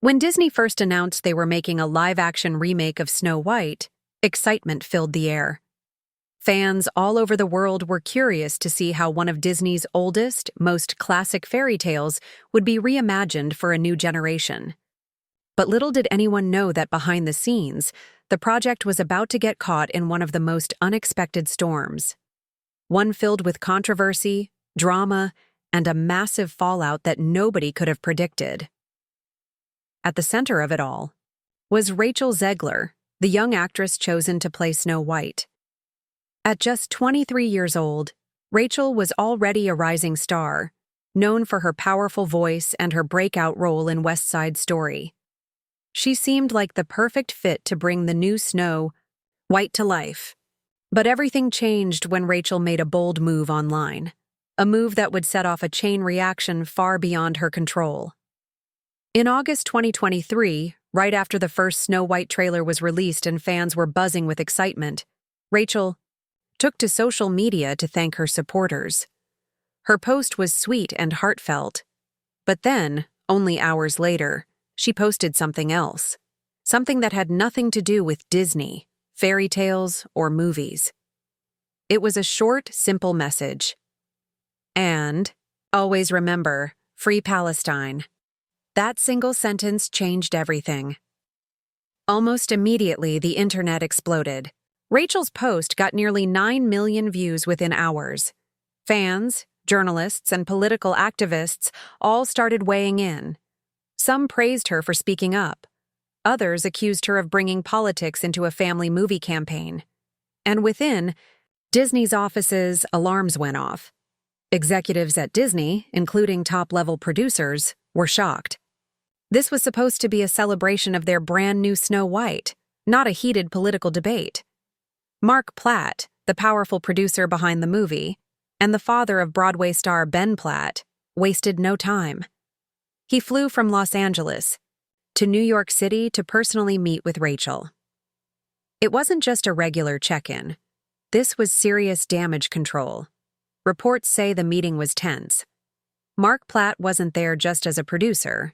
When Disney first announced they were making a live-action remake of Snow White, excitement filled the air. Fans all over the world were curious to see how one of Disney's oldest, most classic fairy tales would be reimagined for a new generation. But little did anyone know that behind the scenes, the project was about to get caught in one of the most unexpected storms. One filled with controversy, drama, and a massive fallout that nobody could have predicted. At the center of it all was Rachel Zegler, the young actress chosen to play Snow White. At just 23 years old, Rachel was already a rising star, known for her powerful voice and her breakout role in West Side Story. She seemed like the perfect fit to bring the new Snow White to life. But everything changed when Rachel made a bold move online, a move that would set off a chain reaction far beyond her control. In August 2023, right after the first Snow White trailer was released and fans were buzzing with excitement, Rachel took to social media to thank her supporters. Her post was sweet and heartfelt. But then, only hours later, she posted something else. Something that had nothing to do with Disney, fairy tales, or movies. It was a short, simple message. And, always remember, Free Palestine. That single sentence changed everything. Almost immediately, the internet exploded. Rachel's post got nearly 9 million views within hours. Fans, journalists, and political activists all started weighing in. Some praised her for speaking up. Others accused her of bringing politics into a family movie campaign. And within Disney's offices, alarms went off. Executives at Disney, including top-level producers, were shocked. This was supposed to be a celebration of their brand-new Snow White, not a heated political debate. Mark Platt, the powerful producer behind the movie, and the father of Broadway star Ben Platt, wasted no time. He flew from Los Angeles to New York City to personally meet with Rachel. It wasn't just a regular check-in. This was serious damage control. Reports say the meeting was tense. Mark Platt wasn't there just as a producer.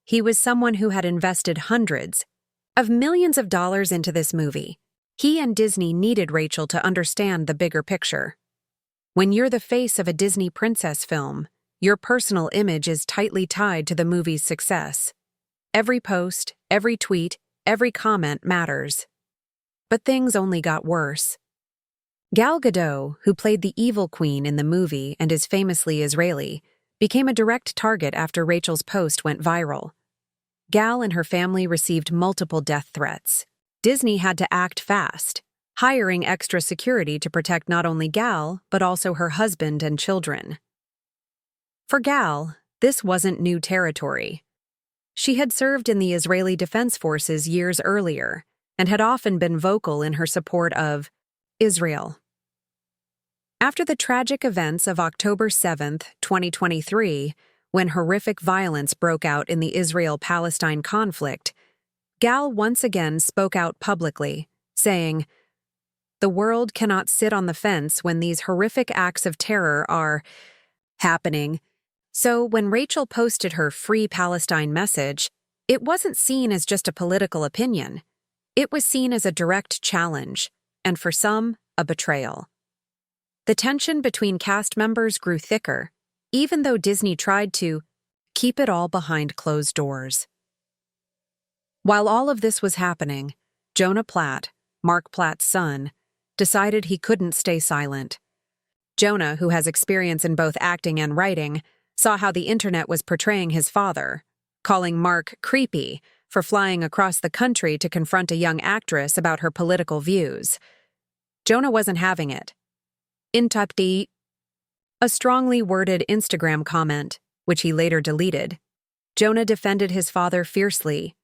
He was someone who had invested hundreds of millions of dollars into this movie. He and Disney needed Rachel to understand the bigger picture. When you're the face of a Disney princess film, your personal image is tightly tied to the movie's success. Every post, every tweet, every comment matters. But things only got worse. Gal Gadot, who played the evil queen in the movie and is famously Israeli, became a direct target after Rachel's post went viral. Gal and her family received multiple death threats. Disney had to act fast, hiring extra security to protect not only Gal, but also her husband and children. For Gal, this wasn't new territory. She had served in the Israeli Defense Forces years earlier and had often been vocal in her support of Israel. After the tragic events of October 7, 2023, when horrific violence broke out in the Israel-Palestine conflict, Gal once again spoke out publicly, saying, "The world cannot sit on the fence when these horrific acts of terror are happening." So when Rachel posted her Free Palestine message, it wasn't seen as just a political opinion. It was seen as a direct challenge, and for some, a betrayal. The tension between cast members grew thicker, even though Disney tried to keep it all behind closed doors. While all of this was happening, Jonah Platt, Mark Platt's son, decided he couldn't stay silent. Jonah, who has experience in both acting and writing, saw how the internet was portraying his father, calling Mark creepy for flying across the country to confront a young actress about her political views. Jonah wasn't having it. Intapti, a strongly worded Instagram comment, which he later deleted. Jonah defended his father fiercely.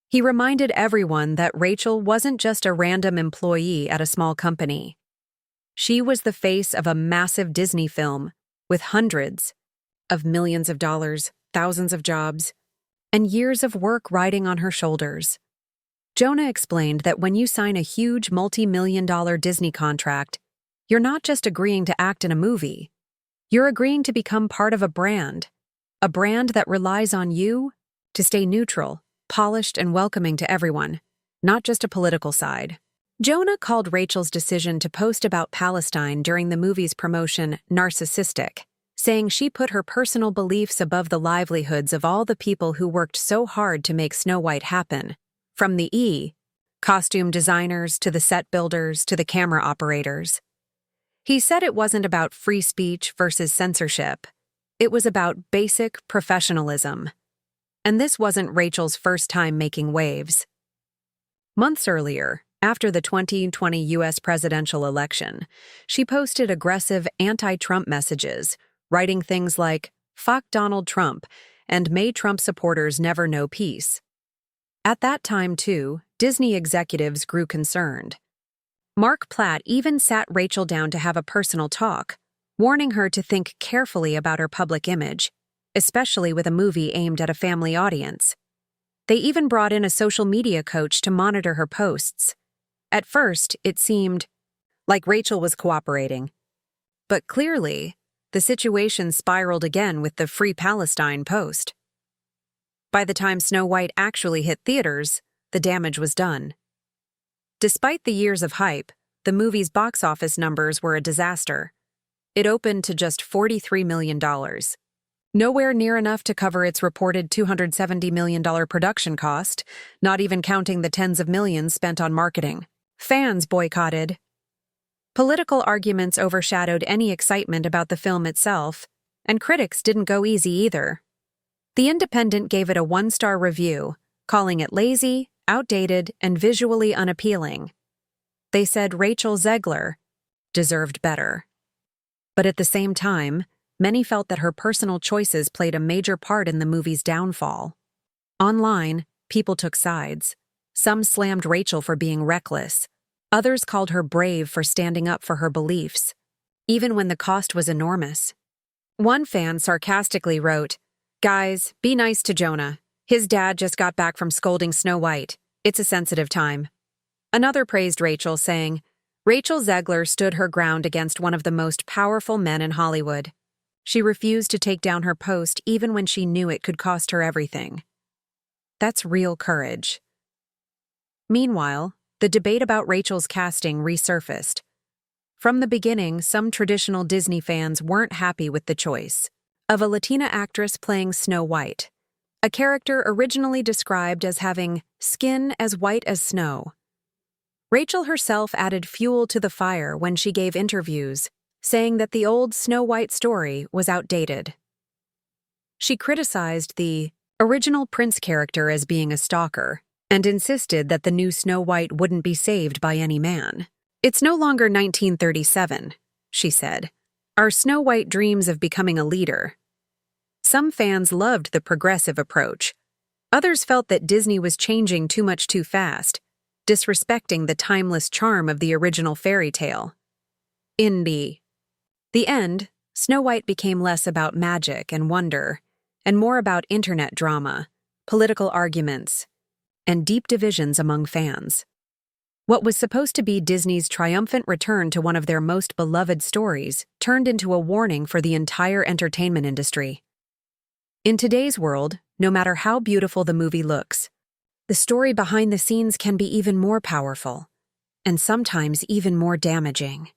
He reminded everyone that Rachel wasn't just a random employee at a small company. She was the face of a massive Disney film with hundreds of millions of dollars, thousands of jobs, and years of work riding on her shoulders. Jonah explained that when you sign a huge multi-million-dollar Disney contract, you're not just agreeing to act in a movie. You're agreeing to become part of a brand that relies on you to stay neutral, polished and welcoming to everyone, not just a political side. Jonah called Rachel's decision to post about Palestine during the movie's promotion narcissistic, saying she put her personal beliefs above the livelihoods of all the people who worked so hard to make Snow White happen. From the costume designers to the set builders to the camera operators. He said it wasn't about free speech versus censorship. It was about basic professionalism. And this wasn't Rachel's first time making waves. Months earlier, after the 2020 U.S. presidential election, she posted aggressive anti-Trump messages, writing things like, "Fuck Donald Trump," and "May Trump supporters never know peace." At that time, too, Disney executives grew concerned. Mark Platt even sat Rachel down to have a personal talk, warning her to think carefully about her public image, especially with a movie aimed at a family audience. They even brought in a social media coach to monitor her posts. At first, it seemed like Rachel was cooperating. But clearly, the situation spiraled again with the Free Palestine post. By the time Snow White actually hit theaters, the damage was done. Despite the years of hype, the movie's box office numbers were a disaster. It opened to just $43 million. Nowhere near enough to cover its reported $270 million production cost, not even counting the tens of millions spent on marketing. Fans boycotted. Political arguments overshadowed any excitement about the film itself, and critics didn't go easy either. The Independent gave it a 1-star review, calling it lazy, outdated, and visually unappealing. They said Rachel Zegler deserved better. But at the same time, many felt that her personal choices played a major part in the movie's downfall. Online, people took sides. Some slammed Rachel for being reckless. Others called her brave for standing up for her beliefs, even when the cost was enormous. One fan sarcastically wrote, "Guys, be nice to Jonah. His dad just got back from scolding Snow White. It's a sensitive time." Another praised Rachel, saying, "Rachel Zegler stood her ground against one of the most powerful men in Hollywood. She refused to take down her post even when she knew it could cost her everything." That's real courage. Meanwhile, the debate about Rachel's casting resurfaced. From the beginning, some traditional Disney fans weren't happy with the choice of a Latina actress playing Snow White, a character originally described as having skin as white as snow. Rachel herself added fuel to the fire when she gave interviews, saying that the old Snow White story was outdated. She criticized the original prince character as being a stalker and insisted that the new Snow White wouldn't be saved by any man. "It's no longer 1937, she said. "Our Snow White dreams of becoming a leader." Some fans loved the progressive approach. Others felt that Disney was changing too much too fast, disrespecting the timeless charm of the original fairy tale. In the end, Snow White became less about magic and wonder, and more about internet drama, political arguments, and deep divisions among fans. What was supposed to be Disney's triumphant return to one of their most beloved stories turned into a warning for the entire entertainment industry. In today's world, no matter how beautiful the movie looks, the story behind the scenes can be even more powerful, and sometimes even more damaging.